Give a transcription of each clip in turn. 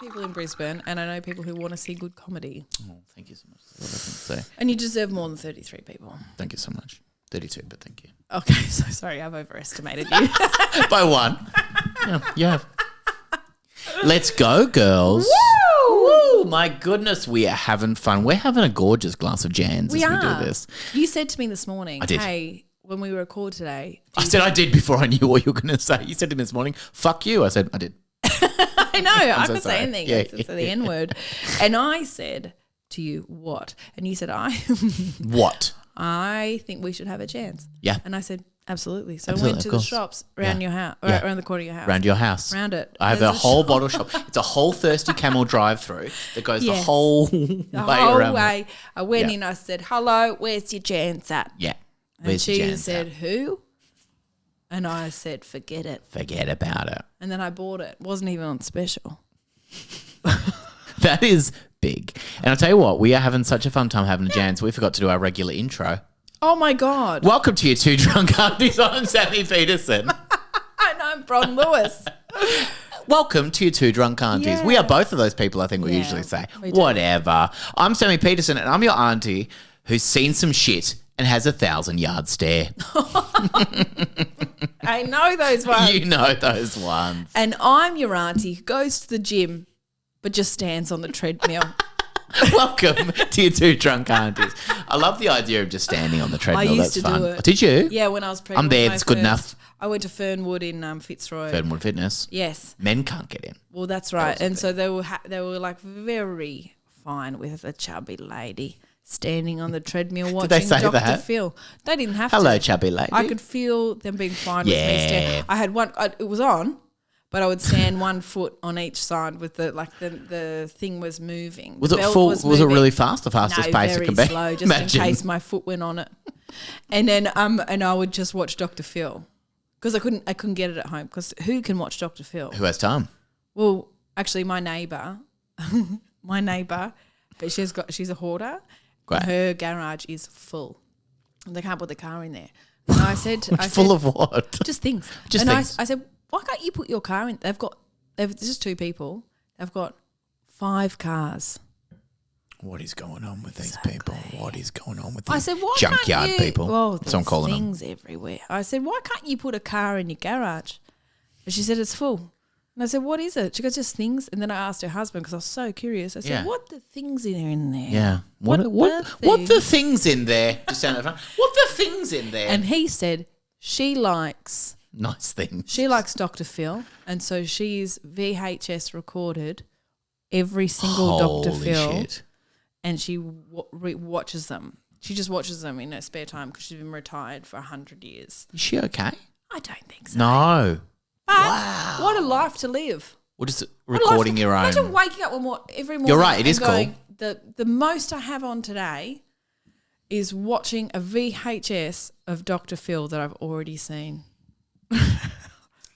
people in Brisbane and I know people who want to see good comedy. Oh, thank you so much. That's what I can say. And you deserve more than 33 people. Thank you so much. 32, but thank you. Okay, so sorry, I've overestimated you. By one. Yeah. Let's go, girls. Woo! Woo! My goodness, we are having fun. We're having a gorgeous glass of Jans as we do this. You said to me this morning, I did. Hey, when we record today. I said I did before I knew what you were going to say. You said to me this morning, fuck you. I said, I did. I know, I so could sorry. say anything. Yeah. It's the N word. And I said to you, what? And you said, What? I think we should have a chance. Yeah. And I said, absolutely. So Absolutely, I went to of the course. shops around your house, Yeah. around the corner of your house. Around your house. Around it. I have There's a whole shop. bottle shop. It's a whole Thirsty Camel drive-through that goes the Yes. whole The way whole around. way. I went Yeah. in, I said, hello, where's your chance at? Yeah. And Where's the she Jans said, at? who? And I said, forget it. Forget about it. And then I bought it. Wasn't even on special. That is big. And I'll tell you what, we are having such a fun time having a Jans. We forgot to do our regular intro. Oh, my God. Welcome to your two drunk aunties. I'm Sammy Petersen. And I'm Bron Lewis. Welcome to your two drunk aunties. Yeah. We are both of those people, I think we Yeah, usually say. we do. Whatever. I'm Sammy Petersen and I'm your auntie who's seen some shit and has a 1,000-yard stare. I know those ones. You know those ones. And I'm your auntie who goes to the gym but just stands on the treadmill. Welcome to your two drunk aunties. I love the idea of just standing on the treadmill. I used That's to fun. do it. Did you? Yeah, when I was pregnant. I'm there. with my It's good first. enough. I went to Fernwood in Fitzroy. Fernwood Fitness. Yes. Men can't get in. Well, that's right. And so they were like very fine with a chubby lady standing on the treadmill watching they say Dr. that? Phil. They didn't have to. Hello, chubby lady. I could feel them being fine with me Yeah. standing. I had one. It was on, but I would stand 1 foot on each side with the thing was moving. Was The it belt full? Was it moving. really fast? The fastest No, pace it very can be? slow, just Imagine. in case my foot went on it. And then and I would just watch Dr. Phil because I couldn't get it at home because who can watch Dr. Phil? Who has time? Well, actually, my neighbour, but she's a hoarder. Great. Her garage is full. They can't put the car in there. And I said, Full of what? just things. Just and things. I said, why can't you put your car in? This is 2 people. They've got 5 cars. What is going on with these people? What is going on with these I said, why junkyard can't you? people? Well, That's what I'm there's calling them. things everywhere. I said, why can't you put a car in your garage? And she said, it's full. And I said, what is it? She goes, just things. And then I asked her husband because I was so curious. I said, Yeah. what the things in there? Yeah. What the things in there? Just stand at the front. What the things in there? And he said she likes nice things. Dr. Phil, and so she's VHS recorded every single Holy Dr. Phil, shit. and she watches them. She just watches them in her spare time because she's been retired for 100 years. Is she okay? I don't think so. No. But Wow. what a life to live. Or just What a life recording to- your own. Imagine waking up every morning. You're right, it and is cool. going, The most I have on today is watching a VHS of Dr. Phil that I've already seen.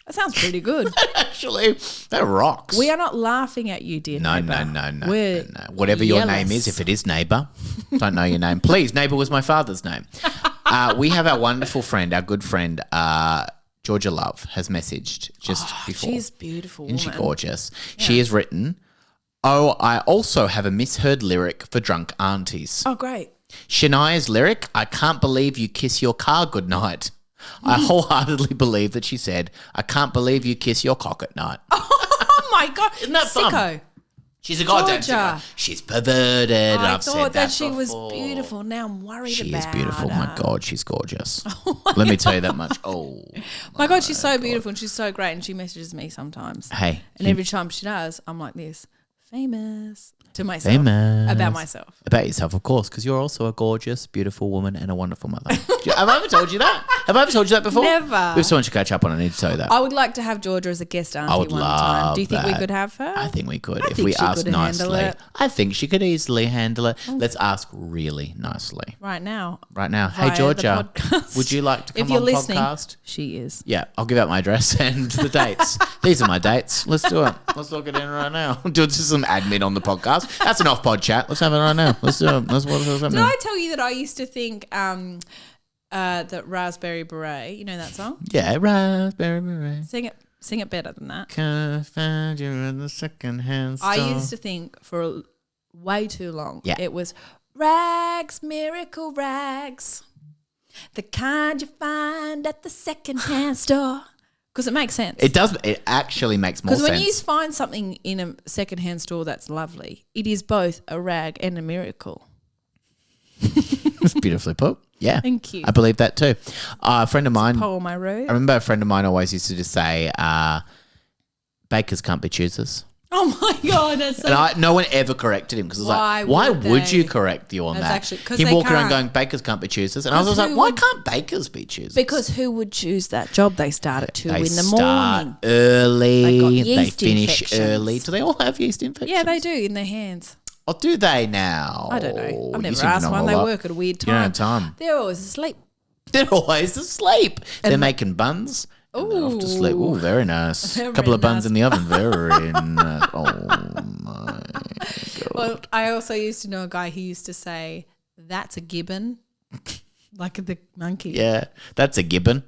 That sounds pretty good. Actually, that rocks. We are not laughing at you, dear No. neighbour. We're Whatever your name jealous. is, if it is neighbour, don't know your name. Please, neighbour was my father's name. We have our wonderful friend, our good friend, Georgia Love, has messaged just before. She's beautiful. Isn't she woman. gorgeous? She has written, "Oh, I also have a misheard lyric for drunk aunties. Oh, great. Shania's lyric, I can't believe you kiss your car goodnight. I wholeheartedly believe that she said, I can't believe you kiss your cock at night. Oh, my God. Isn't that fun? Sicko. She's a goddamn Georgia. sicko. She's perverted. I I've said thought that that she was before. beautiful. Now I'm worried She about is beautiful. her. My God, she's gorgeous. Let me tell you that much. Oh, My God, she's so beautiful and she's so great and she messages me sometimes. hey. And every time she does, I'm like this, famous to myself. Famous. About myself. About yourself, of course, because you're also a gorgeous, beautiful woman and a wonderful mother. Have I ever told you that? Have I ever told you that before? Never. We have so much to catch up on. I need to tell you that. I would like to have Georgia as a guest auntie I would one love time. Do you think we that. could have her? I think we could I if think we she asked could handle nicely. it. I think she could easily handle it. Let's ask really nicely. Right now. Right now. Via Hey, Georgia, the podcast. would you like to come If you're on listening, podcast? she is. Yeah, I'll give out my address and the dates. These are my dates. Let's do it. Let's lock it in right now. Do just some admin on the podcast. That's an off-pod chat. Let's have it right now. Let's do it. What's Did happening? I tell you that I used to think that Raspberry Beret, you know that song? Yeah, raspberry beret. Sing Sing it better than that. Can't find you in the second-hand store. I used to think for way too long Yeah. it was rags, miracle rags, the kind you find at the second-hand store. Because it makes sense. It does. It actually makes more sense. Because when you find something in a second-hand store that's lovely, it is both a rag and a miracle. It's beautifully put. Yeah. Thank you. I believe that too. A friend of mine, Poem I wrote. I remember a friend of mine always used to just say, bakers can't be choosers. Oh my God, that's so... And no one ever corrected him because I was like, why would you correct you on That's that? actually- 'cause He'd they walk around can't. going, bakers can't be choosers. And I was just like, why can't bakers be choosers? Because who would choose that job? They start at 2 They in the start morning. early. They got They yeast finish infections. early. Do they all have yeast infections? Yeah, they do in their hands. Or do they now? I don't know. I've You never seem to asked know a one. whole They lot. work at a weird You don't time. have time. They're always asleep. They're always asleep. They're making buns. And they're off to sleep. Ooh. Oh, very nice. Very A couple of buns nice. in the oven. Very nice. Oh, my God. Well, I also used to know a guy who used to say, that's a gibbon, like the monkey. Yeah, that's a gibbon.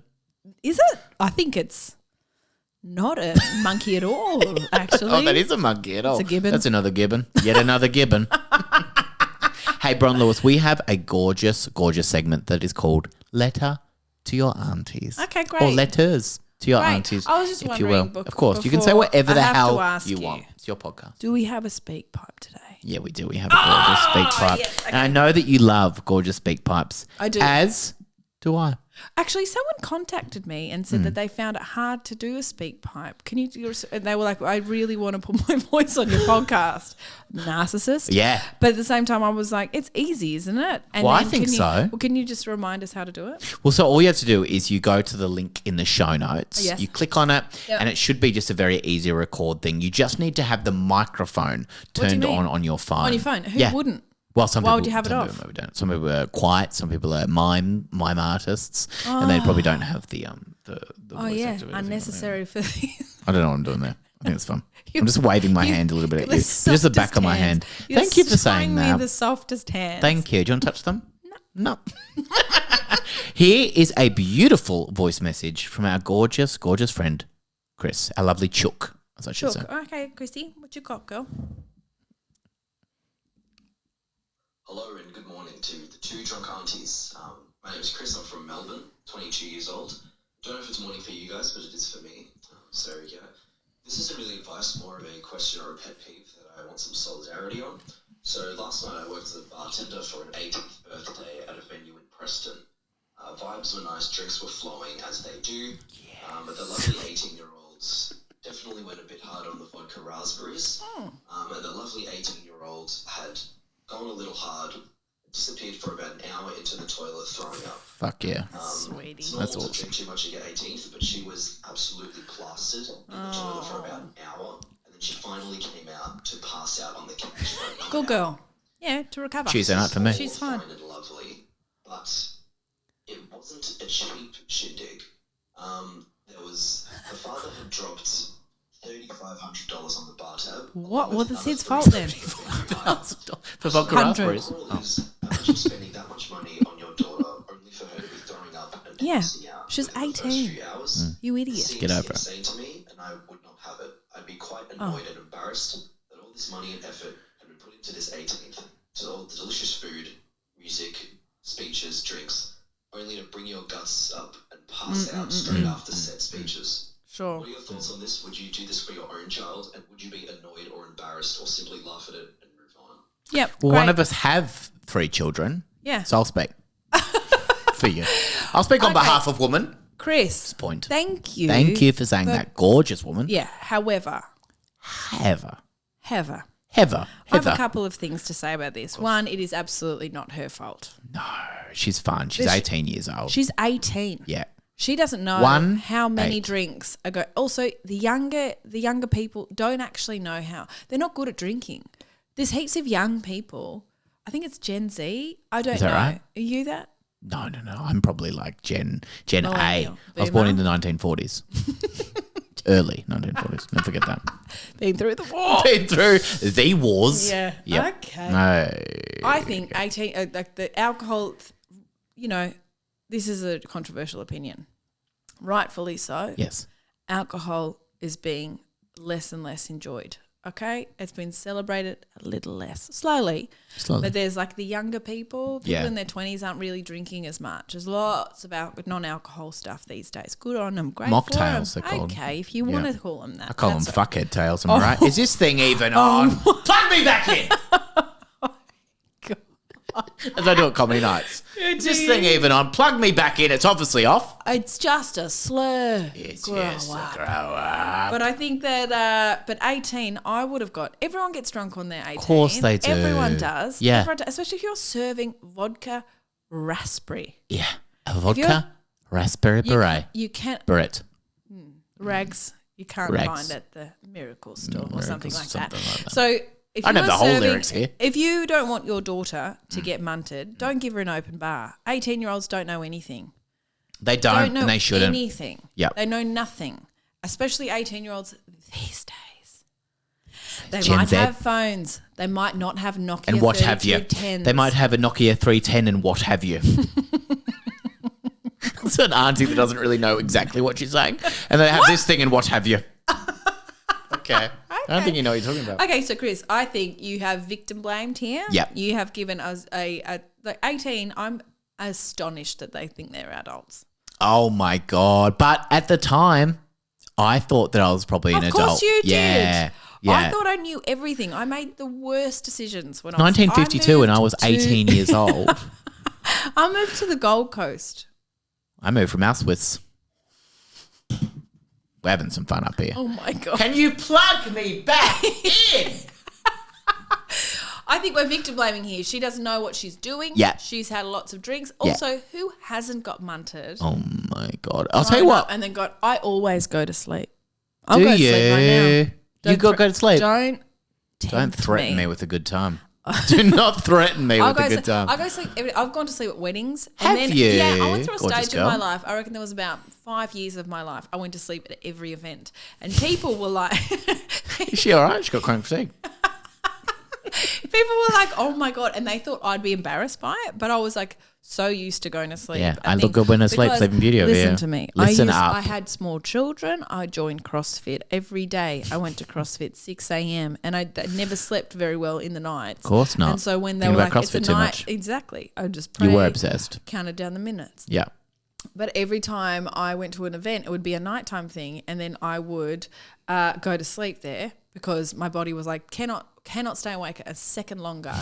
Is it? I think it's not a monkey at all, actually. Oh, that is a monkey at all. a gibbon. That's another gibbon. Yet another gibbon. Hey, Bron Lewis, we have a gorgeous, gorgeous segment that is called Letter to Your Aunties. Okay, great. Or letters to your Great. aunties, I was just if you wondering, will. Of course, you can say before- whatever I the have to hell ask you you. want. It's your podcast. Do we have a speak pipe today? Yeah, we do. We have a gorgeous speak pipe. yes, okay. And I know that you love gorgeous speak pipes. I do. As do I. Actually, someone contacted me and said that they found it hard to do a speak pipe. Can you? And they were like, "I really want to put my voice on your podcast." Narcissist. Yeah. But at the same time, I was like, "It's easy, isn't it?" And Well, I then think can you- so. Well, can you just remind us how to do it? Well, so all you have to do is you go to the link in the show notes. Yes. You click on it, Yep. and it should be just a very easy record thing. You just need to have the microphone do you turned mean? on your phone. On your phone? Who Yeah. wouldn't? Well, some Why people, would you have it some off? people maybe don't. Some people are quiet. Some people are mime artists, and they probably don't have the Oh voice yeah, activator thing. unnecessary for these. I don't know what I'm doing there. I think it's fun. I'm just waving my hand a little bit at The you. Just the back of my hand. softest hands. Thank you for You're saying showing me that. the softest hands. Thank you. Do you want to touch them? No. Here is a beautiful voice message from our gorgeous, gorgeous friend, Chris, our lovely chook, as I should say. Sure. Okay, Christy, what you got, girl? Hello and good morning to the two drunk aunties. My name is Chris. I'm from Melbourne, 22 years old. Don't know if it's morning for you guys, but it is for me. So yeah, this isn't really advice, more of a question or a pet peeve that I want some solidarity on. So last night I worked as a bartender for an 18th birthday at a venue in Preston. Vibes were nice, drinks were flowing as they do. But the lovely 18-year-olds definitely went a bit hard on the vodka raspberries. And the lovely 18-year-old had gone a little hard, disappeared for about an hour into the toilet throwing up. Fuck yeah. Sweetie. It's normal That's to awesome. drink too much at your 18th, but she was absolutely plastered in the toilet for about an hour, and then she finally came out to pass out on the couch for another Good hour. girl. Yeah, to recover. Tuesday night for me. She's fine. And lovely, but it wasn't a cheap shindig. The father had dropped $3,500 on the bar tab. What? Well, that's his fault then. For vodka 100. raspberries. The moral is, imagine spending that much money on your daughter only for her to be throwing up and Yeah, passing out. she's within the first 18. few hours. You idiot. Seems Get over it. insane to me, and I would not have it. I'd be quite annoyed and embarrassed that all this money and effort had been put into this 18th, to all the delicious food, music, speeches, drinks, only to bring your guts up and pass out straight after said speeches. Sure. What are your thoughts on this? Would you do this for your own child, and would you be annoyed or embarrassed, or simply laugh at it and move on? Yep. Well, great. one of us have 3 children. Yeah. So I'll speak for you. I'll speak on Okay. behalf of woman. Chris, Point. thank you. Thank you for saying But- that. Gorgeous woman. Yeah, however, Heather. Heather. Heather. I have a Heather. couple of things to say about this. One, it is absolutely not her fault. No, she's fun. She's 18 years old. She's 18. Yeah. She doesn't know One, how many 8. drinks are going. Also, the younger people don't actually know how. They're not good at drinking. There's heaps of young people. I think it's Gen Z. I don't Is that know. right? Are you that? No. I'm probably like Gen A. Millennial. I was born in Boomer. the 1940s. Early 1940s. Don't forget that. Been through the war. Been through the wars. Yeah. Yep. Okay. No. I think 18, like the alcohol, this is a controversial opinion. Rightfully so. Yes. Alcohol is being less and less enjoyed. Okay, it's been celebrated a little less slowly. But there's like the younger people in their 20s aren't really drinking as much. There's lots of non-alcohol stuff these days. Good on them. Great Mocktails, for they're called. Okay, if you want to call them that. I call them fuckhead tails, am I right? Is this thing even on? Plug me back in. As I do at comedy nights. Is this thing even on? Plug me back in. It's obviously off. It's just a slur. It's grow just up. a grow up. But I think that, but 18, I would have got, everyone gets drunk on their 18. Of course they do. Everyone does. Yeah. Everyone does, especially if you're serving vodka raspberry. Yeah. A vodka raspberry beret. You can't, Beret. rags, you can't find at the Miracle store or something like that. that. So if I you don't have are the whole serving- lyrics here. If you don't want your daughter to get munted, don't give her an open bar. 18-year-olds don't know anything. They Don't know and they shouldn't. anything. Yep. They know nothing, especially 18-year-olds these days. They Gen might Z. have phones. They might not have Nokia And what have you? 3210s. They might have a Nokia 310 and what have you. It's an auntie that doesn't really know exactly what she's saying. And they have this thing and what have you. Okay. I don't think you know what you're talking about. Okay, so Chris, I think you have victim blamed here. Yep. You have given us like 18. I'm astonished that they think they're adults. Oh my God. But at the time, I thought that I was probably an adult. Of course you did. Yeah. I thought I knew everything. I made the worst decisions when 1952 and I was 18 years old. I moved to the Gold Coast. I moved from Auschwitz. We're having some fun up here. Oh my God. Can you plug me back in? I think we're victim blaming here. She doesn't know what she's doing. Yeah. She's had lots of drinks. Yeah. Also, who hasn't got munted? Oh my God. I'll tell you what. And then I always go to sleep. I'll Do go to you? sleep right now. You go to sleep. Don't threaten me with a good time. Do not threaten me with a good time. I go to sleep. I've gone to sleep at weddings. Have then, you? Yeah, I went through a Gorgeous stage girl. of my life. I reckon there was about 5 years of my life. I went to sleep at every event. And people were like... Is she all right? She got chronic fatigue. People were like, oh my God. And they thought I'd be embarrassed by it. But I was like so used to going to sleep. Yeah, I look good when I sleep. Because Sleeping Beauty over here. Listen to me. Listen up. I had small children. I joined CrossFit every day. I went to CrossFit 6 a.m. and I never slept very well in the nights. Of course not. And so when they Think were about like, it's a CrossFit too night. much. Exactly. I just prayed. You were obsessed. Counted down the minutes. Yeah. But every time I went to an event, it would be a nighttime thing, and then I would go to sleep there because my body was like, cannot stay awake a second longer.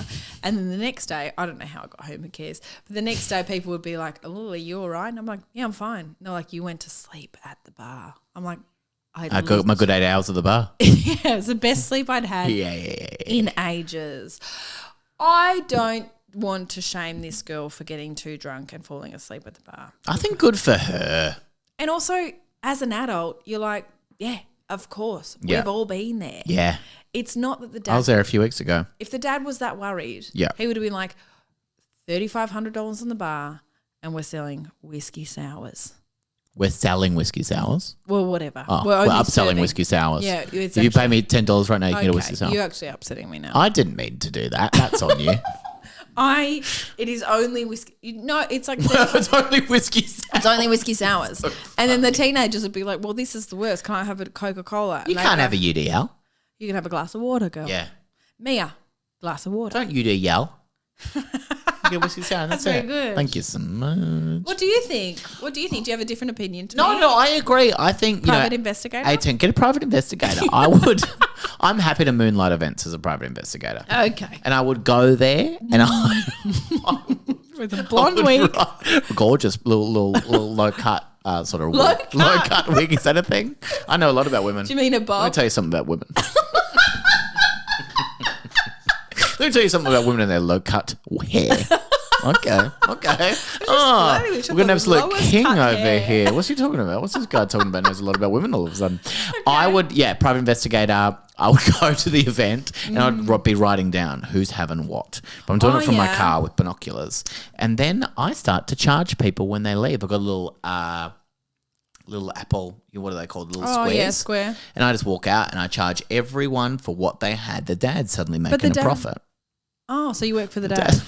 And then the next day, I don't know how I got home, who cares? But the next day, people would be like, oh, are you all right? And I'm like, yeah, I'm fine. And they're like, you went to sleep at the bar. I'm like, I got my good 8 hours at the bar. Yeah, it was the best sleep I'd had Yeah. in ages. I don't want to shame this girl for getting too drunk and falling asleep at the bar. I think good for her. And also, as an adult, you're like, yeah, of course. Yeah. We've all been there. Yeah. It's not that the I was dad, there a few weeks ago. if the dad was that worried, Yeah. he would have been like, $3,500 on the bar and we're selling whiskey sours. We're selling whiskey sours. Well, whatever. Oh, We're we're only upselling serving- whiskey sours. Yeah, it's If you pay actually- me $10 right now, you can get a whiskey Okay, sour. you're actually upsetting me now. I didn't mean to do that. That's on you. It is only whiskey. No, it's like It's only whiskey sours. it's only whiskey sours. And then the teenagers would be like, well, this is the worst. Can I have a Coca-Cola? And You they'd can't go, have a UDL. You can have a glass of water, girl. Yeah. Mia, glass of water. Don't UDL. You get whiskey sour. That's very it. good. Thank you so much. What do you think? Do you have a different opinion to me? No, I agree. I think, Private investigator? 18, get a private investigator. I'm happy to moonlight events as a private investigator. Okay. And I would go there and With a blonde wig. gorgeous little low cut sort of wig. Low cut wig. Is that a thing? I know a lot about women. Do you mean a Let me bob? tell you something about women. Let me tell you something about women and their low cut hair. Okay. Oh, slowly, we we're took going to the have Slow lowest King cut over hair. here. What's he talking about? What's this guy talking about? Knows a lot about women all of a sudden. I would, private investigator. I would go to the event and I'd be writing down who's having what. But I'm doing it from my car with binoculars. And then I start to charge people when they leave. I've got a little Apple, what are they called? Little squares. Oh, yeah, square. And I just walk out and I charge everyone for what they had. The dad's suddenly making the a profit. Oh, so you work for the dad. Dad.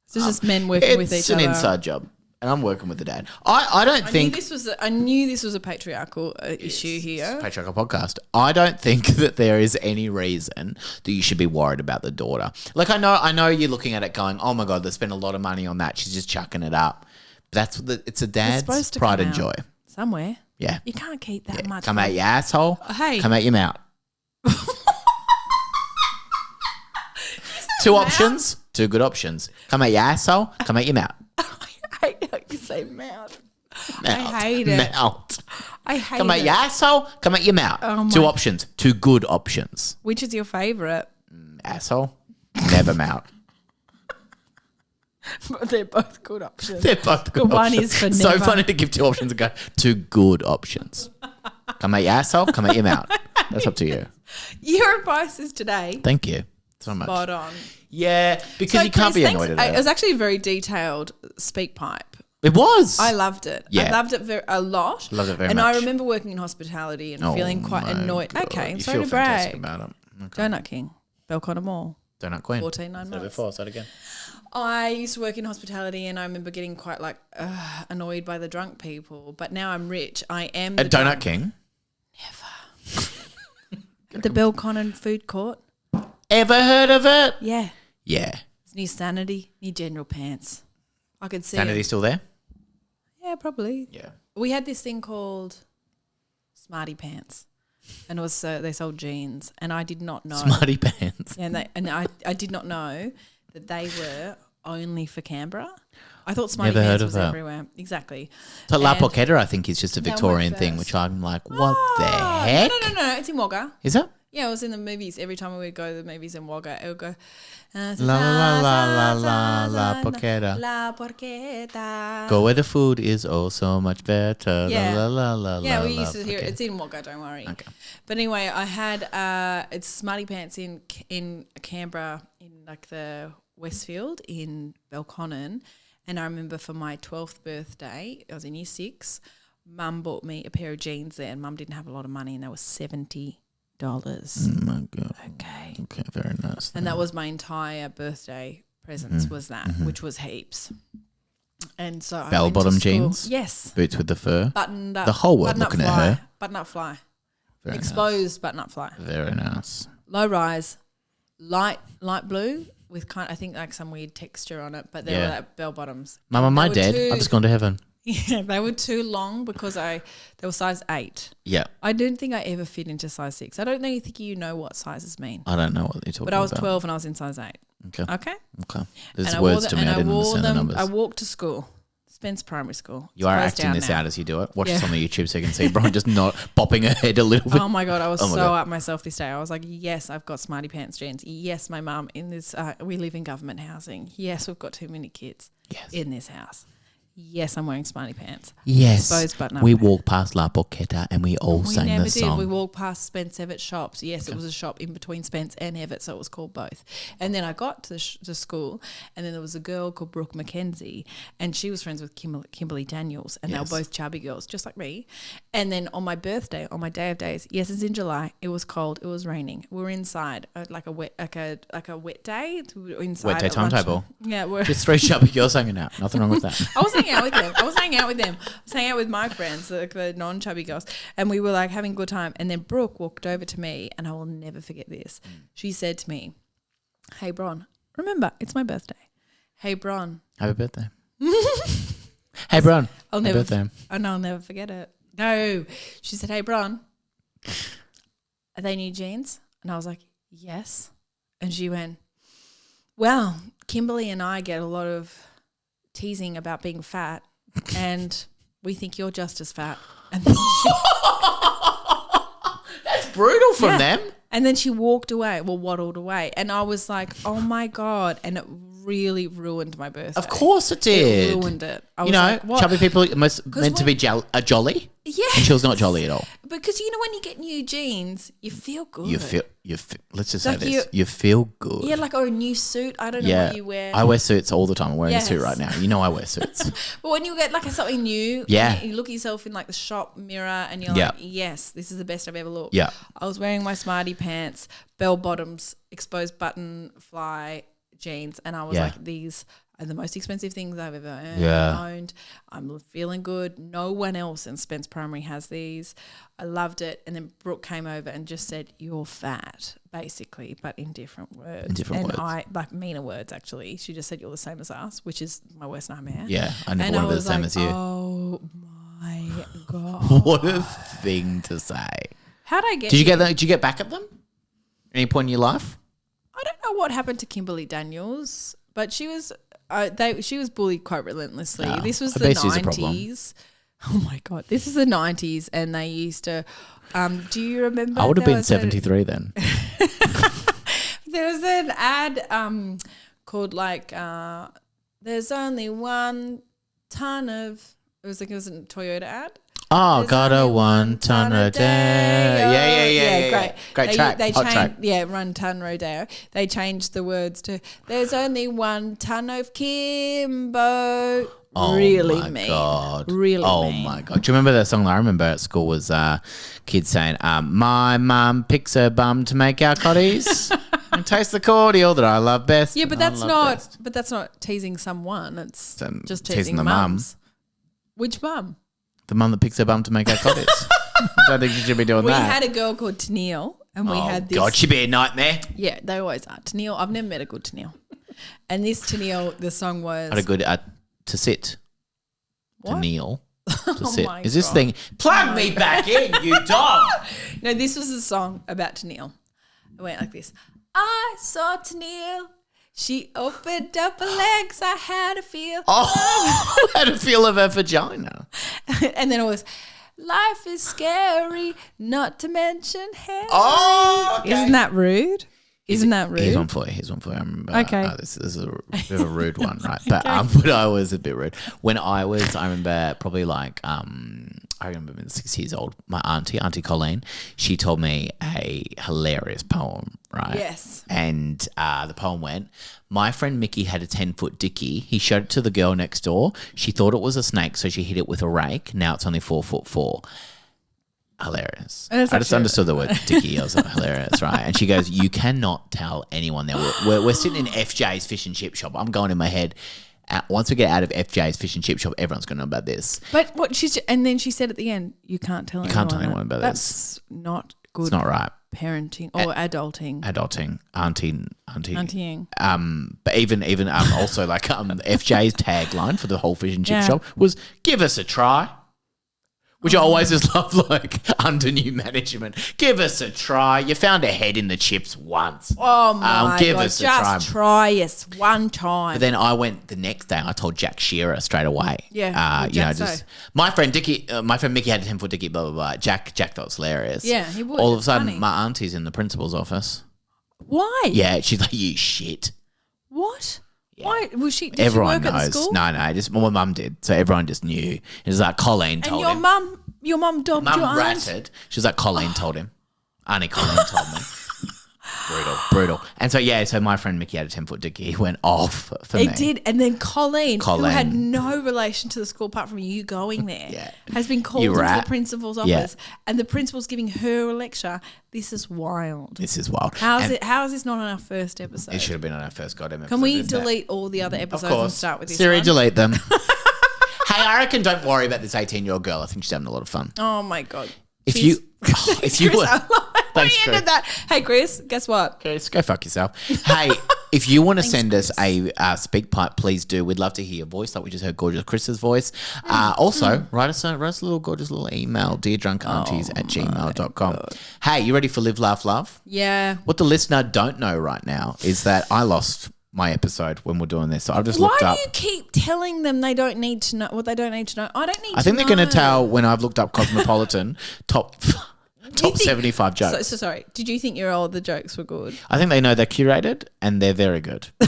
So it's just men working with each It's other. an inside job. And I'm working with the dad. I don't think I knew this was a patriarchal issue here. It's a patriarchal podcast. I don't think that there is any reason that you should be worried about the daughter. Like I know you're looking at it going, oh my God, they spent a lot of money on that. She's just chucking it up. But that's what it's a dad's pride and joy. Somewhere. Yeah. You can't keep that much. Come out your asshole. Hey. Come out your mouth. Two options. Two good options. Come out your asshole. Come out your mouth. I hate how you say mouth. I hate it. Mouth. I hate it. Come out your asshole. Come out your mouth. Two options. Two good options. Which is your favourite? Asshole. Never mouth. They're both good options. They're both good But one options. is for So never. funny to give two options and go, two good options. Come out your asshole. Come out your mouth. That's up to you. Your advice is today. Thank you so much. Spot on. Yeah, because you can't be annoyed at It it. was actually a very detailed speak pipe. It was. I loved it. Yeah. I loved it a lot. Loved it very and much. I remember working in hospitality and feeling quite my annoyed. God. Okay, You sorry feel to fantastic brag. about it. Okay. Donut King, Belconnen Mall. Donut Queen. 14, 9 Said it months. before, say it again. I used to work in hospitality and I remember getting quite annoyed by the drunk people. But now I'm rich. I am the At Donut King? Never. The Belconnen food court. Ever heard of it? Yeah. Yeah. It's new Sanity, new General Pants. I could see Sanity it. still there? Yeah, probably. Yeah. We had this thing called Smarty Pants. And it was they sold jeans, and I did not know. Smarty Pants. And I did not know that they were only for Canberra. I thought Smarty Never heard Pants of was that. everywhere. Exactly. So La And- Porchetta, I think, is just a That Victorian went thing, first. which I'm like, what the Oh, heck? No. It's in Wagga. Is it? Yeah, it was in the movies. Every time we would go to the movies in Wagga, it would go. La la la la la la porchetta. La porchetta. Go where the food is oh so much better. Yeah. La la la la Yeah, we la used to hear it. porchetta. It's in Wagga, don't worry. Okay. But anyway, I had it's Smarty Pants in Canberra, in like the Westfield in Belconnen, and I remember for my 12th birthday, I was in year 6. Mum bought me a pair of jeans there, and Mum didn't have a lot of money, and they were $70. Oh my God. Okay. Okay, very nice. And that was my entire birthday presents was that, which was heaps. And so I Bell went to bottom school- jeans? Yes. Boots with the fur. Buttoned up. The whole world button up looking at fly, her. Button up fly. Very Exposed button up fly. nice. Very nice. Low rise, light blue with kind of, I think like some weird texture on it, but they Yeah. were like bell bottoms. Mama, my were dad. too- I've just gone to heaven. Yeah, they were too long because they were size 8. Yeah. I don't think I ever fit into size 6. I don't think you know what sizes mean. I don't know what you're talking about. But I was 12 and I was in size 8. Okay. Okay? Okay. There's And I words wore to them, me. I and didn't wore understand the them. numbers. I walked to school, Spence Primary School. You It's are closed acting down this now. out as you do it. Watch Yeah. this on the YouTube so you can see Bron just not bopping her head a little bit. Oh my God, I was Oh my so God. up myself this day. I was like, yes, I've got Smarty Pants jeans. Yes, my mum in this, we live in government housing. Yes, we've got too many kids Yes. in this house. Yes, I'm wearing Smarty Pants. Yes. Exposed button We up. walked past La Porchetta and we all We sang never the did. song. We walked past Spence Everett shops. Yes, it was a shop in between Spence and Everett, so it was called both. And then I got to to school, and then there was a girl called Brooke Mackenzie, and she was friends with Kimberly Daniels, and Yes. they were both chubby girls, just like me. And then on my birthday, on my day of days, yes, it's in July. It was cold. It was raining. We were inside, like a wet day. We were inside. Wet day at lunch. timetable. Yeah, we're. Just 3 chubby girls hanging out. Nothing wrong with that. I was hanging out with them. I was hanging out with my friends, like the non-chubby girls, and we were like having a good time. And then Brooke walked over to me, and I will never forget this. She said to me, "Hey, Bron, remember, it's my birthday. Hey, Bron." Happy birthday. Hey, Bron. I'll Happy never birthday. I'll never forget it. No. She said, "Hey, Bron, are they new jeans?" And I was like, "Yes." And she went, "Well, Kimberly and I get a lot of teasing about being fat, and we think you're just as fat." And then That's brutal from Yeah. them. And then she walked away, waddled away. And I was like, oh my God. And it really ruined my birthday. Of course it It did. ruined it. I You was know, like, what? chubby people are meant to be jolly, Yes. and she was not jolly at all. Because you know when you get new jeans, you feel good. You feel. Let's just say Like this. You feel good. Yeah, like or a new suit. I don't know Yeah. what you wear. I wear suits all the time. I'm wearing a suit Yes. right now. You know I wear suits. But when you get like something new, Yeah. and you look at yourself in like the shop mirror and you're Yeah. like, yes, this is the best I've ever looked. Yeah. I was wearing my Smarty Pants, bell bottoms, exposed button fly jeans, and I was Yeah. like, these are the most expensive things I've ever Yeah. owned. I'm feeling good. No one else in Spence Primary has these. I loved it. And then Brooke came over and just said, "You're fat," basically, but in different words. And I like meaner words, actually. She just said, "You're the same as us," which is my worst nightmare. Yeah, I never want to be the same as you. Oh my God. What a thing to say. How'd I get Did you here? get that? Did you get back at them? Any point in your life? I don't know what happened to Kimberly Daniels, but she was she was bullied quite relentlessly. Oh, This was the obesity's a problem. 90s. Oh my God. This is the 90s, and they used to do you remember? I would have there been was 73 then. There was an ad called like there's only 1 ton of it was a Toyota ad. Oh, There's got a only 1 ton a day. Yeah. Great. Great track. They Hot changed, track. yeah, Run Ton Rodeo. They changed the words to "There's only 1 ton of Kimbo." Oh really my mean. God. Really Oh mean. my God. Do you remember that song that I remember at school was kids saying, "My mum picks her bum to make our cotties and taste the cordial that I love best." Yeah, but I that's love not. best." But that's not teasing someone. It's just teasing teasing the mums. Which mum? The mum that picks her bum to make our cotties. I don't think you should be doing We that. had a girl called Tennille, and we Oh had this. God, she'd be a nightmare. Yeah, they always are. Tennille. I've never met a good Tennille. And this Tennille, the song was. I had a good to sit. To What? kneel. To Oh sit. my Is this God. thing plug me back in, you dog? No, this was a song about Tennille. It went like this. I saw Tennille. She opened up her legs. I had a feel. Oh, I had a feel of her vagina. And then it was, life is scary, not to mention Harry. Oh, okay. Isn't that rude? Isn't that rude? Here's one for you. Here's one for you. I remember. Okay. This is a bit of a rude one, right? But but I was a bit rude when I remember probably like I remember being 6 years old. My Auntie Colleen, she told me a hilarious poem, right? Yes. And the poem went, "My friend Mickey had a 10-foot dickie. He showed it to the girl next door. She thought it was a snake, so she hit it with a rake. Now it's only 4'4". Hilarious. And it's I just actually- understood the word dickie. I was like, hilarious, right? And she goes, "You cannot tell anyone there. We're sitting in FJ's fish and chip shop. I'm going in my head. Once we get out of FJ's fish and chip shop, everyone's going to know about this. But and then she said at the end, you can't tell anyone. can't tell anyone about That's this. not good. It's not right. Parenting or adulting. Adulting, auntie. Auntying. But even also like FJ's tagline for the whole fish and chip Yeah. shop was "Give us a try." Which I always just love, like, under new management. Give us a try. You found a head in the chips once. Oh my give God. us a try. Just try us one time. But then I went the next day. I told Jack Shearer straight away. Yeah, what'd Jack say? My friend Mickey had a 10-foot dickie. Blah blah blah. Jack thought it was hilarious. Yeah, he would. All of a It's sudden, funny. my auntie's in the principal's office. Why? Yeah, she's like, "You shit." What? Why was she? Did Everyone she work knows. at the school? No, just my mum did. So everyone just knew. It was like Colleen And told your him. mum dobbed Mum your aunt. ratted. She was like, Colleen told him. Auntie Colleen told me. Brutal. And so my friend Mickey had a 10-foot dickie. He went off for me. It did. And then Colleen, who Colleen. had no relation to the school apart from you going there, Yeah. has been called You into the rat. principal's Yeah. office. And the principal's giving her a lecture. This is wild. This is wild. How And is this not on our first episode? It should have been on our first goddamn episode. Can we isn't it? delete all the other Of episodes and course. start with this Siri, one? delete them. Hey, I reckon don't worry about this 18-year-old girl. I think she's having a lot of fun. Oh my God. If She's- you Chris, were... I love how Thanks, you ended Chris. that. Hey, Chris, guess what? Chris, go fuck yourself. Hey, if you want to send us a speak pipe, please do. We'd love to hear your voice, like we just heard gorgeous Chris's voice. Also, write us a little gorgeous little email, deardrunkaunties@gmail.com. Hey, you ready for Live, Laugh, Love? Yeah. What the listener don't know right now is that I lost my episode when we're doing this. So I've just looked Why up. do you keep telling them they don't need to know what they don't need to know? I don't need to know. I think they're going to tell when I've looked up Cosmopolitan top think- 75 jokes. So sorry. Did you think all the jokes were good? I think they know they're curated and they're very good. You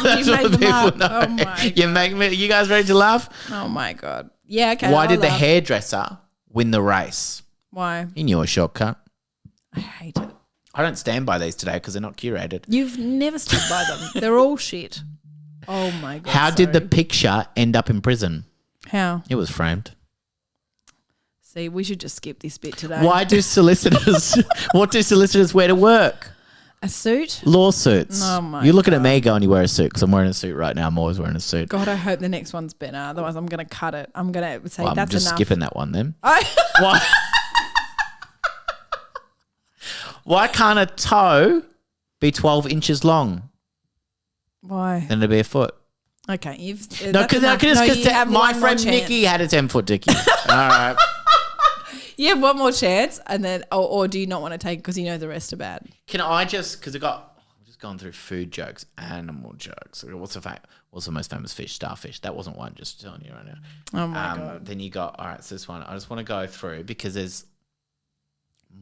That's made what them people up. know. Oh my You make me. You guys ready to laugh? Oh my God. Yeah, okay. Why I'll did the laugh. hairdresser win the race? Why? He knew a shortcut. I hate it. I don't stand by these today because they're not curated. You've never stood by them. They're all shit. Oh my God. How did the sorry. picture end up in prison? How? It was framed. See, we should just skip this bit today. Why do solicitors? What do solicitors wear to work? A suit? Lawsuits. Oh, my You're looking at God. me going, you wear a suit because I'm wearing a suit right now. I'm always wearing a suit. God, I hope the next one's better. Otherwise, I'm going to cut it. I'm going to say Well, I'm that's just enough. skipping that one then. I- Why? Why can't a toe be 12 inches long? Why? Then it'd be a foot. Okay, you've No, that's because enough. No, you have my one more friend chance. Nikki had a 10-foot dickie. All right. You have one more chance, and then, or do you not want to take it because you know the rest are bad? Can I just, because I'm just going through food jokes, animal jokes. What's the most famous fish? Starfish. That wasn't one, just telling you right now. Oh my God. Then you got, all right, so this one, I just want to go through because there's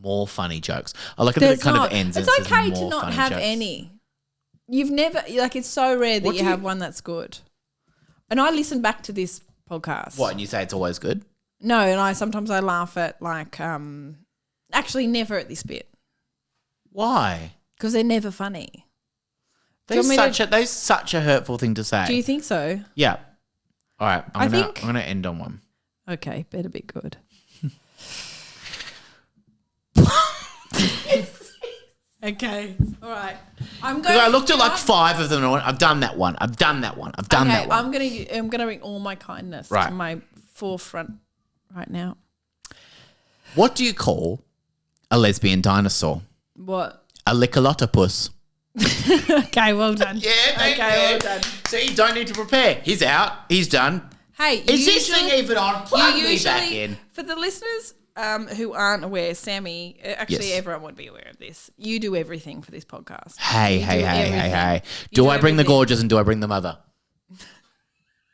more funny jokes. I like that it kind of ends. It's and it says okay to more not funny have jokes. any. You've never, like, it's so rare that What you do you- have one that's good. And I listen back to this podcast. What, and you say it's always good? No, and sometimes I laugh at like, actually never at this bit Why? because they're never funny. That's you want me that's such a hurtful thing to say. Do you think so? Yeah. All right. I'm think- gonna end on one. Okay, better be good. Okay, all right. I'm going. Because I looked at like 5 of them and I went, I've done that one. I've done that one. I've done that one. I'm gonna bring all my kindness Right. to my forefront right now. What do you call a lesbian dinosaur? What? A lickalotopus. Okay, well done. Yeah, okay, well done. See, you don't need to prepare. He's out. He's done. Hey, Is this thing even on? Plug you me back usually, in. for the listeners who aren't aware, Sammy, actually Yes. everyone would be aware of this. You do everything for this podcast. Hey, You hey, do hey, hey, everything. hey. You Do I bring the everything. gorgeous and do I bring the mother?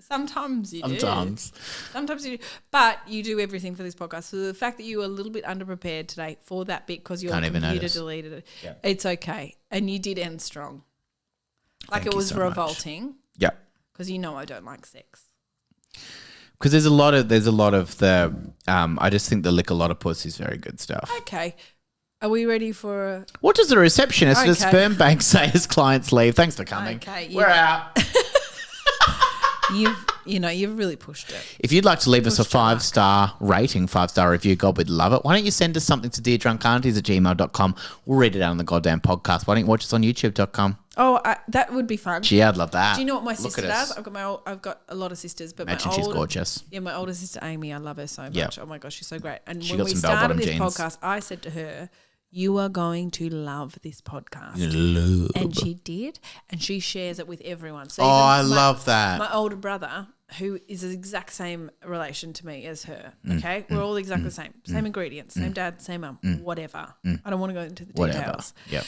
Sometimes you do. Sometimes. Sometimes you do. But you do everything for this podcast. So the fact that you were a little bit underprepared today for that bit because your Can't even computer notice. deleted it, Yeah. it's okay. And you did end strong. Like Thank it you was so much. revolting Yeah. because you know I don't like sex. Because there's a lot of the I just think the lickalotopus is very good stuff. Okay. Are we ready for a... What does the receptionist at the Okay. sperm bank say as clients leave? Thanks for coming. Okay, We're out. You've really pushed it. If you'd like to leave us a Push your luck. 5-star rating, 5-star review, God, we'd love it. Why don't you send us something to deardrunkaunties@gmail.com? We'll read it out on the goddamn podcast. Why don't you watch us on youtube.com? Oh, that would be fun. Gee, I'd love that. Do you know what my Look sister at us. does? I've got a lot of sisters, but Imagine my she's older, gorgeous. Yeah, my older sister Amy, I love her so much. Yeah. Oh my gosh, she's so great. And She when got we some started bell-bottom this jeans. podcast, I said to her, "You are going to love this podcast," and she did, and she shares it with everyone. So Oh, even I love that. My older brother, who is the exact same relation to me as her. Mm, Okay, we're all exactly the same, same ingredients, same dad, same mum, whatever. I don't want to go into the Whatever. details. Yep.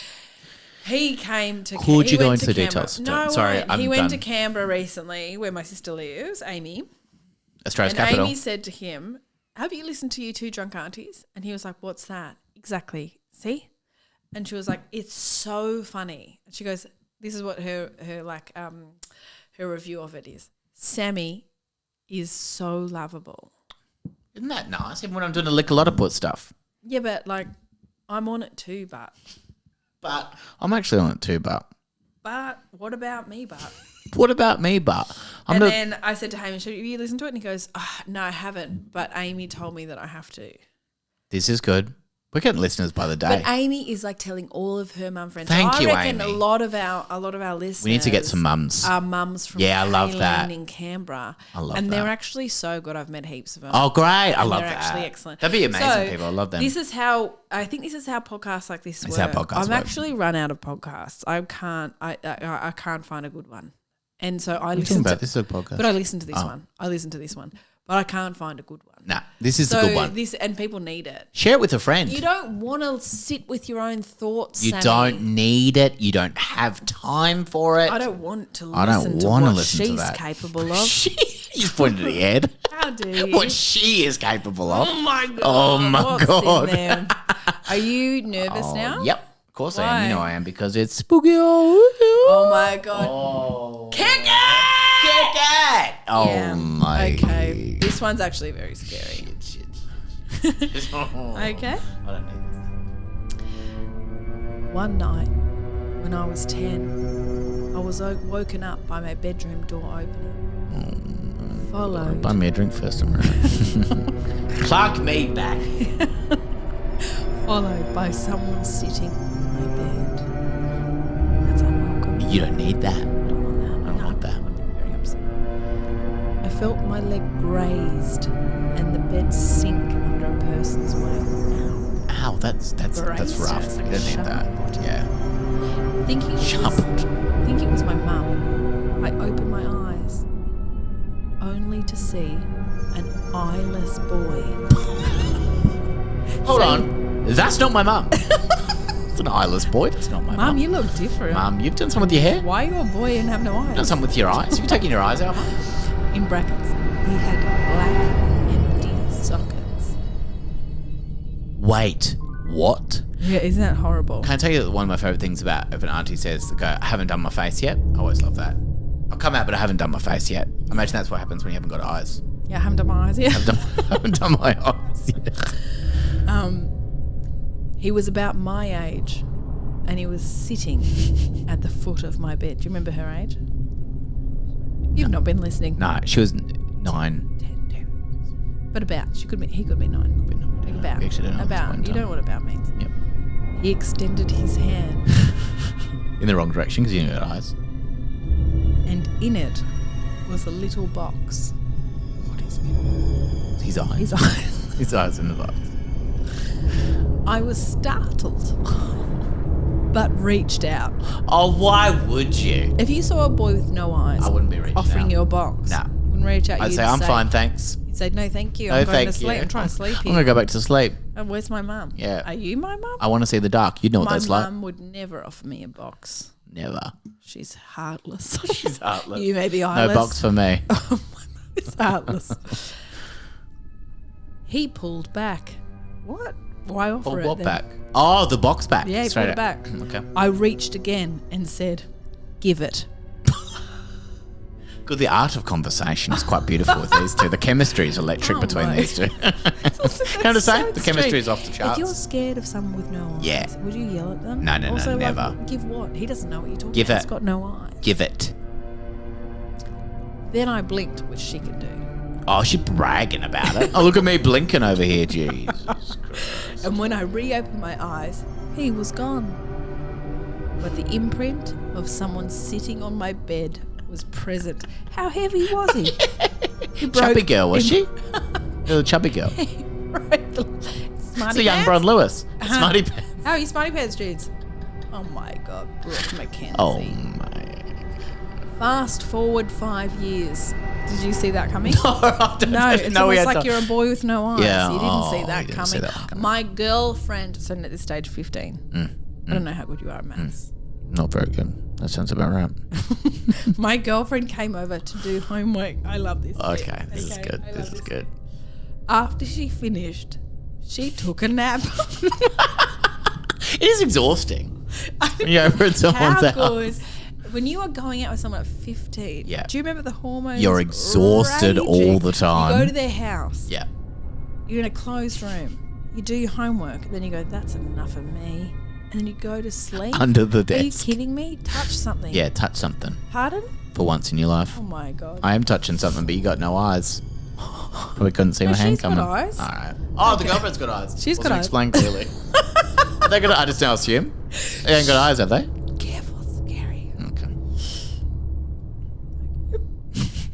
He came to. Could he you go went into to the Canberra. details? No, Sorry, I won't. I'm He went to done. Canberra recently, where my sister lives, Amy. Australia's And capital. Amy said to him, "Have you listened to You Two Drunk Aunties?" And he was like, "What's that?" Exactly. See? And she was like, "It's so funny." And she goes, "This is what her review of it is. Sammy is so lovable." Isn't that nice? Even when I'm doing the lickalotopus stuff. Yeah, but like, I'm on it too, but I'm actually on it too, but what about me, but? what about me, but? And then I said to Hamish, "Have you listened to it?" And he goes, "No, I haven't, but Amy told me that I have to." This is good. We're getting listeners by the day. But Amy is like telling all of her mum friends. Thank I you, reckon Amy. a lot of our listeners. We need to get some mums. Are mums from Yeah, I love Kaylin that. in Canberra. I love and they're that. actually so good. I've met heaps of them. Oh, great. I And love they're that. actually excellent. That'd be amazing, So, people. I love them. This is how I think this is how podcasts like this It's work. how podcasts I'm work. actually run out of podcasts. I can't find a good one. And so I What are you listen talking to about? This is a podcast. But I listen to this Oh. one. I listen to this one. But I can't find a good one. Nah, this is So a good one. this and people need it. Share it with a friend. You don't want to sit with your own thoughts. You Sammy. don't need it. You don't have time for it. I don't want to I don't listen to wanna what listen to she's that. capable of. She just pointed at the head. How dare you? What she is capable of. Oh my god! Oh my What's God. In there? Are you nervous now? Yep. Of course I am. Why? You know I am because it's spooky. Oh my god! Oh. Kick it! Kick it! Oh Yeah. my. Okay, this one's actually very scary. Shit. Okay. I don't need this. One night, when I was 10, I was woken up by my bedroom door opening. Followed. Buy me a drink first, I'm right. Plug me back. Followed by someone sitting on my bed. You don't need that. I don't want that. I don't want that. I'd be very upset. I felt my leg grazed and the bed sink under a person's weight. Ow, that's Grazed? rough. It's You like don't need that. sharp. Yeah. Thinking it was my mum, I opened my eyes, only to see an eyeless boy. Hold on. That's not my mum. It's an eyeless boy. That's not my mum. Mum, you look different. Mum, you've done something with your hair? Why are you a boy and have no eyes? You've done something with your eyes? Have you taken your eyes out, Mum? In brackets, he had black, empty sockets. Wait, what? Yeah, isn't that horrible? Can I tell you that one of my favourite things about if an auntie says, I haven't done my face yet? I always love that. I'll come out, but I haven't done my face yet. I imagine that's what happens when you haven't got eyes. Yeah, I haven't done my eyes yet. I haven't done my eyes yet. He was about my age and he was sitting at the foot of my bed. Do you remember her age? You've not been listening. No, she was 9. 10. But about. He could be 9. Like about. We actually don't know About. what's You don't know what about means. Yep. He extended his hand In the wrong direction because you didn't got eyes. and in it was a little box. What is it? His eyes. His eyes. His eyes in the box. I was startled, but reached out. Oh, why would you? If you saw a boy with no eyes I wouldn't be reaching offering out. you a box, No. you wouldn't reach out. I'd You'd say, I'm fine, thanks. You'd say, no, thank you. No, I'm going thank to sleep. you. I'm trying to sleep I'm here. going to go back to sleep. Oh, where's my mum? Yeah. Are you my mum? I want to see the dark. You know what My that's like. mum would never offer me a box. Never. She's heartless. She's heartless. You may be eyeless. No box for me. It's heartless. He pulled back. What? Why offer Or it what then? back? Oh, the box back. Yeah, he Straight pulled it out. back. Okay. I reached again and said, give it. Good. The art of conversation is quite beautiful with these two. The chemistry is electric between my. these two. Can I just say? The chemistry is off the charts. If you're scared of someone with no eyes, Yeah. would you yell at them? No, also, never. Give what? He doesn't know what you're talking Give about. it. He's got no eyes. Give it. Then I blinked, which she can do. Oh, she's bragging about it. Oh, look at me blinking over here. Jesus Christ. And when I reopened my eyes, he was gone. But the imprint of someone sitting on my bed was present. How heavy was he? Chubby girl, was she? Little chubby girl. Smarty It's a young Bron Lewis. Smarty pants. How are you, Smarty Pants dudes? Oh my God, Brooke McKenzie. Oh my. Fast forward 5 years. Did you see that coming? No, I don't No, it's know. almost like you're a boy with no eyes. Yeah, You didn't see you that didn't coming. see that one coming. My girlfriend, so at this stage 15. I don't know how good you are at maths. Not very good. That sounds about right. My girlfriend came over to do homework. I love this. Okay, this is good. I love This is good. After she finished, she took a nap. It is exhausting. When you're over at someone's How house. good. When you are going out with someone at 15, Yeah. do you remember the hormones? You're exhausted raging? all the time. You go to their house. Yeah. You're in a closed room. You do your homework. Then you go, that's enough of me. And then you go to sleep. Under the Are you desk. kidding me? Touch something. Yeah, touch something Pardon? for once in your life. Oh my God. I am touching something, but you got no eyes. Probably couldn't see No, my hand she's got coming. eyes. All right. Oh, the girlfriend's got eyes. She's got Wasn't eyes. explained clearly. They got. I just now assume they ain't got eyes, have they? Careful, it's scary.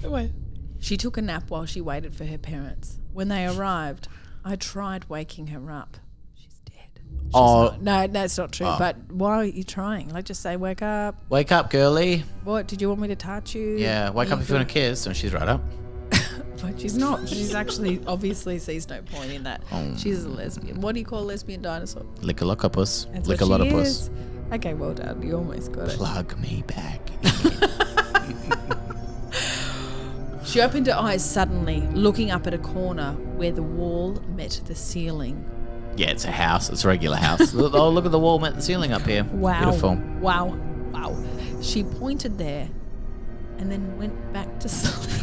Okay. She took a nap while she waited for her parents. When they arrived, I tried waking her up. She's dead. She's not. No, that's not true. Oh. But why are you trying? Like, just say, wake up. Wake up, girly. What? Did you want me to touch you? Yeah, wake up if you want to kiss. And she's right up. But she's not. She's actually obviously sees no point in that. Oh. She's a lesbian. What do you call a lesbian dinosaur? Lick-a-lock-a-puss. That's Lick a what lot she of is. puss. Okay, well done. You almost got it. Plug me back. She opened her eyes suddenly, looking up at a corner where the wall met the ceiling. Yeah, it's a house. It's a regular house. Oh, look at the wall met the ceiling up here. Wow. Beautiful. Wow. She pointed there and then went back to sleep.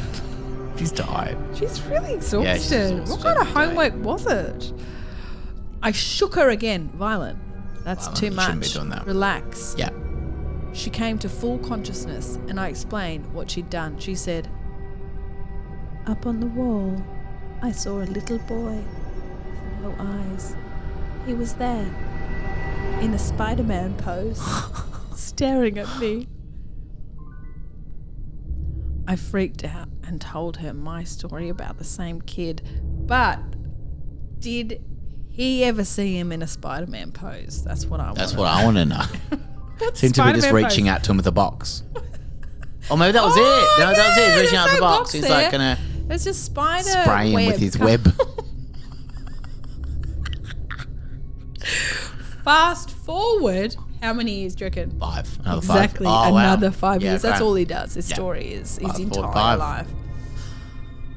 She's tired. She's really exhausted. Yeah, she's exhausted What kind of every day. homework was it? I shook her again. Violent. That's Violent. too You much. shouldn't be doing that. Relax. Yeah. She came to full consciousness and I explained what she'd done. She said, up on the wall, I saw a little boy with no eyes. He was there in a Spider-Man pose, staring at me. I freaked out and told her my story about the same kid. But did he ever see him in a Spider-Man pose? That's what I want. That's what I want to know. Seemed to be just reaching out to him with a box. Or maybe that was it. No, that was it. He's reaching out with the box. He's like going to It's just spider spray him web. with his web. Fast forward, how many years do you reckon? 5. Another 5. Exactly, another 5 years. That's great. all he does. His story is his 5, 4, entire 5. life.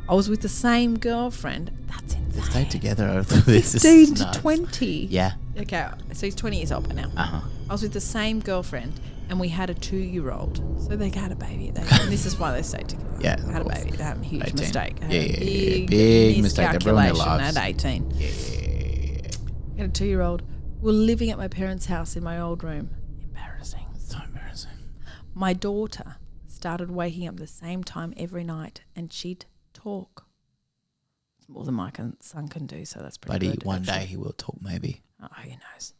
I was with the same girlfriend. That's insane. Stayed together over this. 15 to 20. Yeah. Okay, so he's 20 years old by now. Uh-huh. I was with the same girlfriend, and we had a 2-year-old. So they had a baby. And this is why they stayed together. Yeah, They had a baby. They had a huge 18. mistake. Big mistake. They ruined their lives. At 18. Yeah. I had a 2-year-old. We were living at my parents' house in my old room. Embarrassing. So embarrassing. My daughter started waking up the same time every night, and she'd talk. It's more than my son can do, so that's pretty good. Buddy, one day he will talk maybe. Oh, who knows?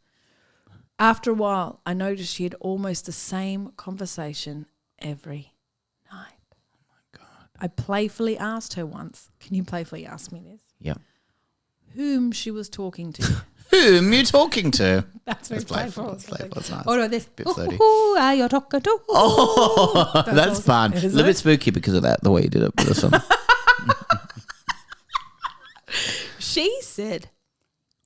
After a while, I noticed she had almost the same conversation every night. Oh, my God. I playfully asked her once, can you playfully ask me this? Yep. Whom she was talking to. Whom you talking to? That's very playful. That's playful. That's nice. Oh, no, this. Bit flirty. Are you talking to? Oh, that's awesome. fun. A Is little it? bit spooky because of that, the way you did it with this one. She said,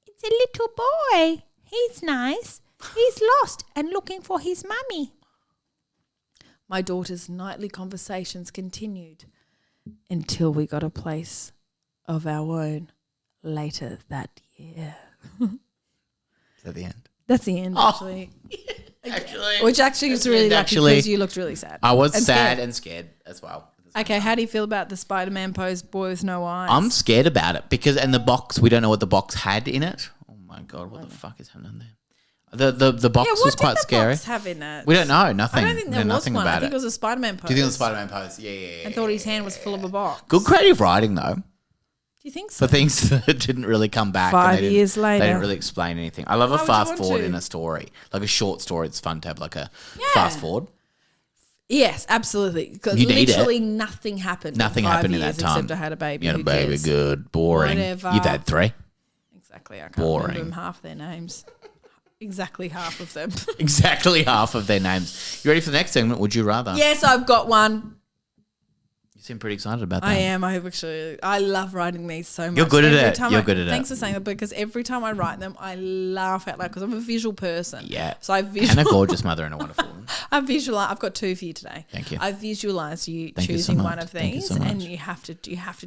it's a little boy. He's nice. He's lost and looking for his mummy. My daughter's nightly conversations continued until we got a place of our own later that year. Is that the end? That's the end, actually. Actually. Which actually is really lucky because you looked really sad. I was And sad scared. and scared as well. Okay, how do you feel about the Spider-Man pose, boy with no eyes? I'm scared about it because, and the box, we don't know what the box had in it. Oh my God, what the fuck is happening there? The box was quite scary. Box have in it? We don't know, nothing. I don't think there was nothing one. about I think it. it was a Spider-Man pose. Do you think it was Spider-Man pose? Yeah. I thought his hand was full of a box. Good creative writing though, Do you think so? for things that didn't really come back. 5 and they didn't- years later. They didn't really explain anything. I love a Why would you fast want forward to? in a story, like a short story. It's fun to have like a Yeah. fast forward. Yes, absolutely. Because You need it. literally nothing happened. Nothing in 5 happened in years that time. Except I had a baby. You had a Who baby, cares? good, boring. Whatever. You've had 3. Exactly. I can't Boring. remember them half their names. Exactly half of them. Exactly half of their names. You ready for the next segment? Would you rather? Yes, I've got one. You seem pretty excited about that. I am. I love writing these so much. You're good at Every it. time You're good at it. Thanks for saying that because every time I write them, I laugh out loud because I'm a visual person. Yeah. So I And a visualize. gorgeous mother and a wonderful woman. I've got 2 for you today. Thank you. I visualize you Thank you so choosing much. one of Thank you these, so much. and you have to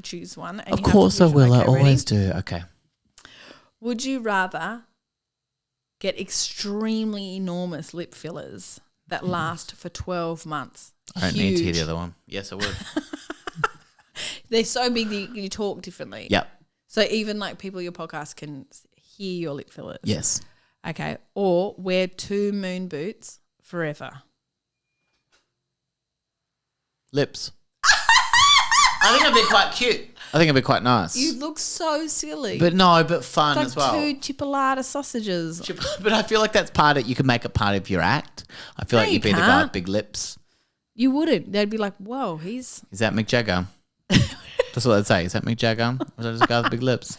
choose one. And Of you have to course I visualize- will. I okay, ready? always do. Okay. Would you rather get extremely enormous lip fillers that last for 12 months? I don't need to hear Huge. the other one. Yes, I would. They're so big that you talk differently. Yep. So even like people your podcast can hear your lip fillers. Yes. Okay. Or wear 2 moon boots forever. Lips. I think it'd be quite cute. I think it'd be quite nice. You look so silly. But fun like as well. 2 chipolata sausages. But I feel like that's part of, you can make it part of your act. I feel No, like you'd you be the guy can't. with big lips. You wouldn't. They'd be like, whoa, he's... Is that Mick Jagger? That's what they'd say. Is that Mick Jagger? Or is that just a guy with big lips?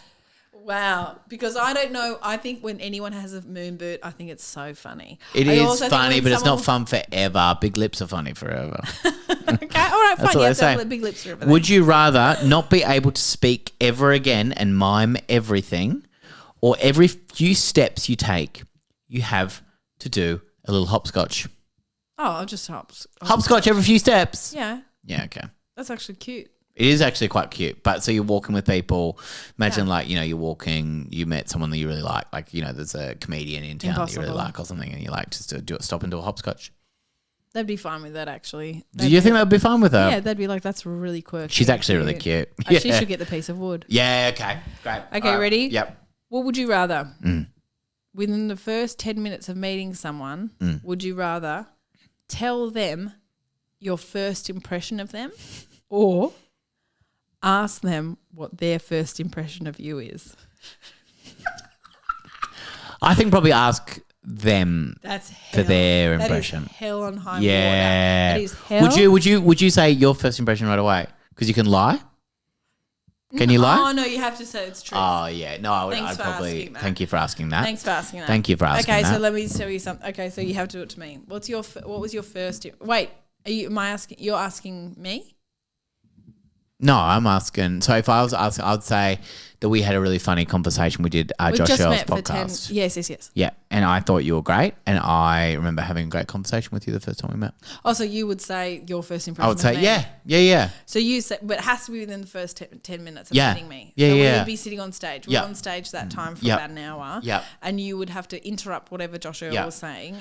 Wow. Because I don't know. I think when anyone has a moon boot, I think it's so funny. It I is also think funny, when but it's not someone- fun forever. Big lips are funny forever. Okay, all right, That's fine. what You they have to say. have big lips forever. then. Would you rather not be able to speak ever again and mime everything, or every few steps you take, you have to do a little hopscotch? Oh, I'll just hops. Hopscotch every few steps. Yeah, Yeah, okay. that's actually cute. It is actually quite cute. But so you're walking with people. Imagine you're walking, you met someone that you really like, there's a comedian in town that you really Impossible. like or something, and you like just to stop and do a hopscotch. They'd be fine with that, actually. Do you think that would be fine with her? Yeah, they'd be like, that's really quirky. She's actually really cute. She Yeah. should get the piece of wood. Yeah, okay. Great. Okay, All right. ready? Yep. What would you rather? Mm. Within the first 10 minutes of meeting someone, would you rather tell them your first impression of them or ask them what their first impression of you is? I think probably ask them That's hell. for their impression. That is hell on high Yeah. water. That is hell. Would you say your first impression right away? Because you can lie. Can you lie? Oh no, you have to say it's true. Oh yeah, no, I'd probably. Thank you for asking that. Thanks for asking that. Thank you for asking that. Okay, so let me tell you something. Okay, so you have to do it to me. What was your first? Wait, am I asking? You're asking me? No, I'm asking. So if I was asking, I'd say that we had a really funny conversation. We did Josh Earl's podcast. Yes. Yeah, and I thought you were great, and I remember having a great conversation with you the first time we met. Oh, so you would say your first impression? I would say, of me. yeah. So you say, but it has to be within the first 10 minutes of Yeah. meeting me. Yeah, so we yeah. would be sitting on stage. We're on stage that time for about an hour. Yeah. And you would have to interrupt whatever Josh Earl was saying,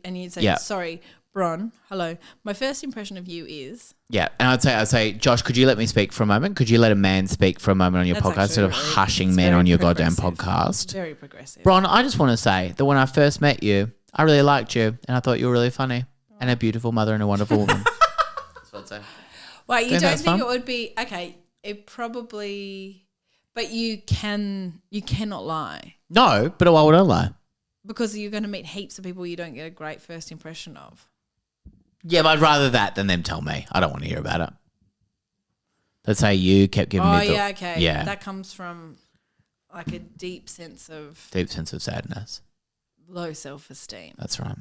and you'd say, Yeah. "Sorry, Bron, hello. My first impression of you is." Yeah, and I'd say, Josh, could you let me speak for a moment? Could you let a man speak for a moment on your That's podcast instead of actually hushing it's men very on your goddamn progressive. podcast? Very progressive. Bron, I just want to say that when I first met you, I really liked you, and I thought you were really funny and a beautiful mother and a wonderful woman. That's what I'd say. Wait, you Think don't that's think fun? it would be okay? It probably, but you cannot lie No, but why would I lie? because you're going to meet heaps of people you don't get a great first impression of. Yeah, but I'd rather that than them tell me. I don't want to hear about it. Let's say you kept giving Oh me the yeah, okay. yeah, That comes from like a deep sense of deep sense of sadness. low self-esteem. That's right.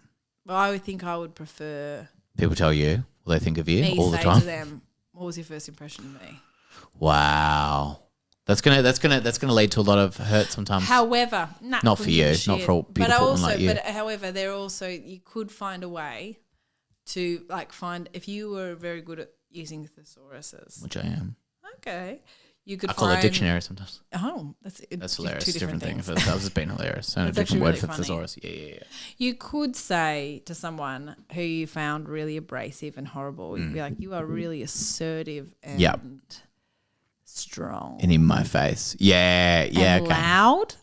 Well, I would think I would prefer People tell you what they think of you me all the say time. to them, "What was your first impression of me?" Wow. That's gonna lead to a lot of hurt sometimes. However, Not for you, not for a beautiful woman like you. But however, there also you could find a way to like find if you were very good at using thesauruses. Which I am. Okay, you could. I call it find, dictionary sometimes. Oh, That's two hilarious. It's a different thing. things. If that was just being hilarious. And a That's different actually word for really funny. thesaurus. Yeah. You could say to someone who you found really abrasive and horrible, you'd be like, "You are really assertive and Yep. strong And in my face. Yeah, and okay. loud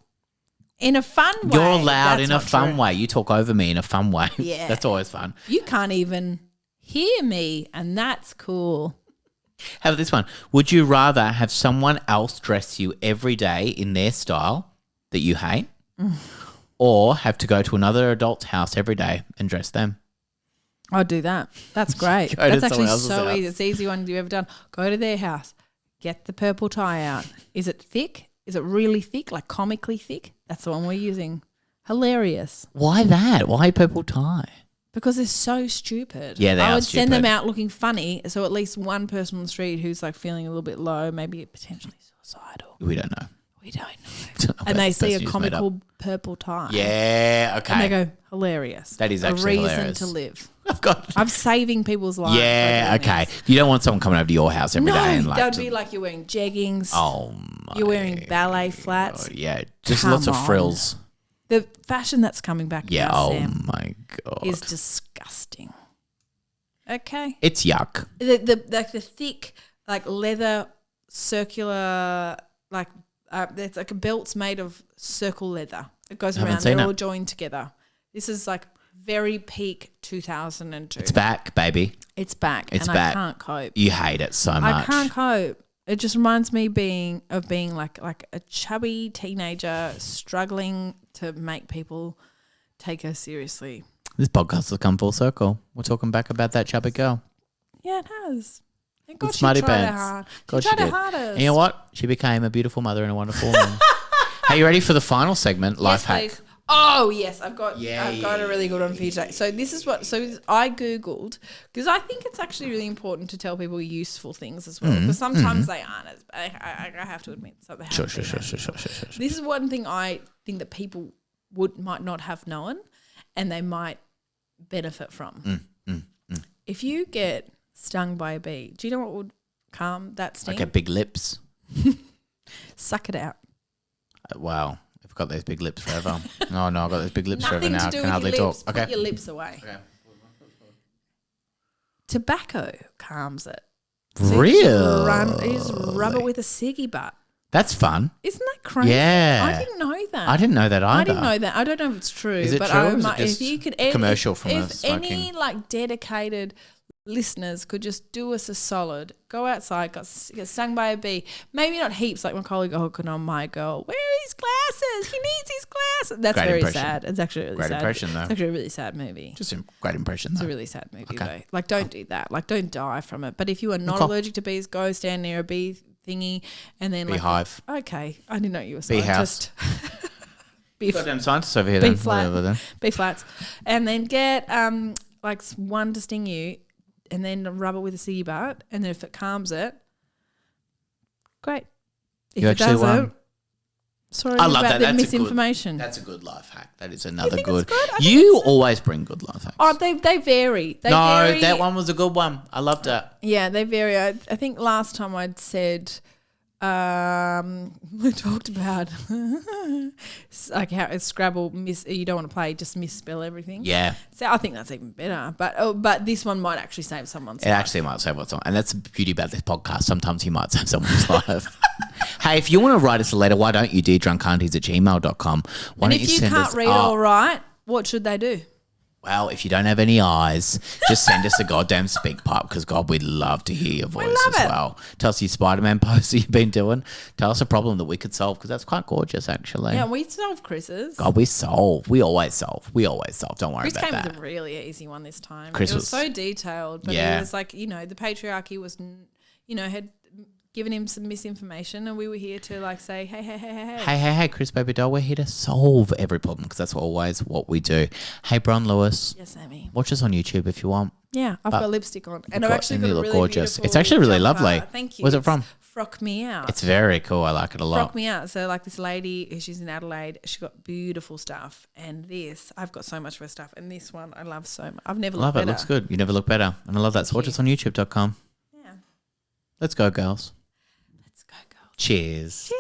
in a fun way." You're loud That's in a not fun true. way. You talk over me in a fun way. Yeah. That's always fun. You can't even hear me, and that's cool. How about this one? Would you rather have someone else dress you every day in their style that you hate or have to go to another adult's house every day and dress them? I'll do that. That's great. Go to That's someone actually else's so house. easy. It's the easy one you've ever done. Go to their house. Get the purple tie out. Is it thick? Is it really thick, like comically thick? That's the one we're using. Hilarious. Why that? Why purple tie? Because they're so stupid. Yeah, they I are would send them stupid. out looking funny, so at least one person on the street who's like feeling a little bit low, maybe potentially suicidal. We don't know. We don't know. Don't know And about they this see person a you just made up. comical purple tie. Yeah, okay. And they go, hilarious. That is a actually reason hilarious. to live. I've got. I'm saving people's lives. Yeah, by doing okay. this. You don't want someone coming over to your house every day No, and like. that would be like you're wearing jeggings. Oh my. You're wearing ballet flats. God, yeah, just Come lots of on. frills. The fashion that's coming back Yeah. now, Oh Sam, my god. is disgusting. Okay. It's yuck. The like the thick like leather circular like it's like a belt's made of circle leather. It goes Haven't around. seen They're it. all joined together. This is like very peak 2002. It's back, baby. It's back. It's and back. I can't cope. You hate it so much. I can't cope. It just reminds me of being like a chubby teenager struggling to make people take her seriously. This podcast has come full circle. We're talking back about that chubby girl. Yeah, it has. Thank With God she smarty tried her pants. hard. God, She tried her did. hardest. And you know what? She became a beautiful mother and a wonderful woman. Hey, you ready for the final segment? Life Yes, hack. please. Oh yes, I've got Yeah, a really good one for you today. So this is what I googled because I think it's actually really important to tell people useful things as well because sometimes they aren't. As I have to admit, so they Sure. haven't been as useful. This is one thing I think that people might not have known, and they might benefit from. If you get stung by a bee, do you know what would calm that sting? Like big lips. Suck it out. Wow. I've got those big lips forever. No, I've got those big lips forever Nothing now. to I do can with hardly your talk. lips. Okay. Put your lips away. Okay. Tobacco calms it. Real? You just rub it with a ciggy butt. That's fun. Isn't that crazy? Yeah. I didn't know that. I didn't know that either. I didn't know that. I don't know if it's true. Is it but true, I or is it might, just if you could, a commercial from a if any smoking- like dedicated listeners could just do us a solid, go outside, get stung by a bee, maybe not heaps like my colleague Hogan on My Girl, where are his glasses? He needs his glasses. That's Great very impression. sad. It's actually a really Great sad. impression, though. It's actually a really sad movie. Just a great impression, It's though. a really sad movie, Okay. though. Like, don't do that. Like, don't die from it. But if you are not Okay. allergic to bees, go stand near a bee thingy and then Beehive. Okay, I didn't know you were a Bee scientist. Bee Goddamn scientists over here Bee then. flat. Whatever then. Bee flats, and then get like one to sting you, and then rub it with a sea butt, and then if it calms it, great. If You it actually doesn't, won. sorry I love about that. the That's misinformation. That's a good life hack. That is another think good. it's good? I think You it's- always bring good life hacks. Oh, they vary. They no, vary. that one was a good one. I loved it. Yeah, they vary. I think last time I'd said we talked about like how it's Scrabble you don't want to play, just misspell everything. Yeah. So I think that's even better. But this one might actually save someone's It life. actually might save what's on. And that's the beauty about this podcast. Sometimes you might save someone's life. Hey, if you want to write us a letter, why don't you, deardrunkaunties@gmail.com? Why And don't if you you send can't us, read or write, what should they do? Well, if you don't have any eyes, just send us a goddamn speak pipe because, God, we'd love to hear your voice love as it. well. Tell us your Spider-Man post that you've been doing. Tell us a problem that we could solve because that's quite gorgeous, actually. Yeah, we solve Chris's. God, we solve. We always solve. We always solve. Don't worry Chris about came that. with a really easy one this time. Chris it was was- so detailed, but Yeah. it was like, the patriarchy was, had given him some misinformation, and we were here to like say, hey. Hey, Chris Baby Doll, we're here to solve every problem because that's always what we do. Hey, Bron Lewis, Yes, Sammy. watch us on YouTube if you want. Yeah, I've got lipstick on, and I've actually and got you a look really gorgeous. beautiful It's actually really jumper. lovely. Thank you. Where's it It's from? Frock Me Out. It's very cool. I like it a lot. Frock Me Out. So like this lady, she's in Adelaide. She got beautiful stuff, and this I've got so much of her stuff, and this one I love so much. I've never Love looked it. better. Looks good. You never look better. And I love that. So watch us on youtube.com. Yeah. Let's go, girls. Let's go, girls. Cheers. Cheers.